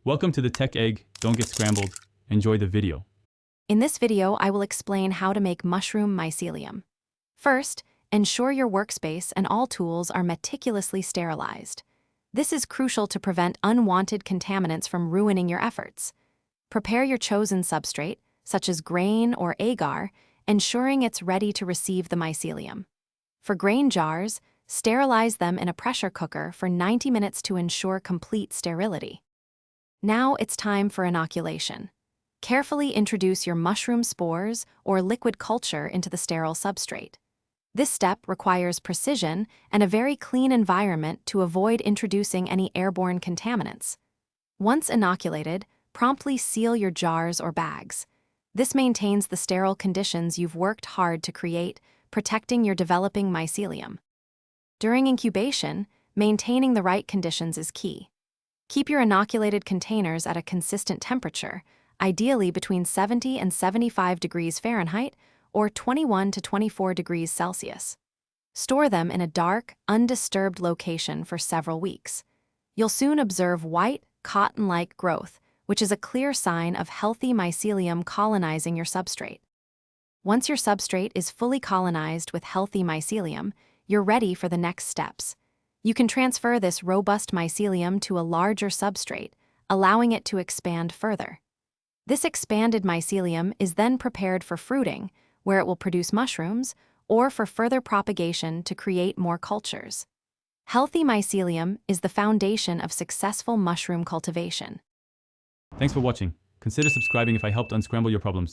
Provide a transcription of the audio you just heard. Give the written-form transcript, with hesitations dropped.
Welcome to the Tech Egg. Don't get scrambled. Enjoy the video. In this video, I will explain how to make mushroom mycelium. First, ensure your workspace and all tools are meticulously sterilized. This is crucial to prevent unwanted contaminants from ruining your efforts. Prepare your chosen substrate, such as grain or agar, ensuring it's ready to receive the mycelium. For grain jars, sterilize them in a pressure cooker for 90 minutes to ensure complete sterility. Now it's time for inoculation. Carefully introduce your mushroom spores or liquid culture into the sterile substrate. This step requires precision and a very clean environment to avoid introducing any airborne contaminants. Once inoculated, promptly seal your jars or bags. This maintains the sterile conditions you've worked hard to create, protecting your developing mycelium. During incubation, maintaining the right conditions is key. Keep your inoculated containers at a consistent temperature, ideally between 70 and 75 degrees Fahrenheit or 21 to 24 degrees Celsius. Store them in a dark, undisturbed location for several weeks. You'll soon observe white, cotton-like growth, which is a clear sign of healthy mycelium colonizing your substrate. Once your substrate is fully colonized with healthy mycelium, you're ready for the next steps. You can transfer this robust mycelium to a larger substrate, allowing it to expand further. This expanded mycelium is then prepared for fruiting, where it will produce mushrooms, or for further propagation to create more cultures. Healthy mycelium is the foundation of successful mushroom cultivation. Thanks for watching. Consider subscribing if I helped unscramble your problems.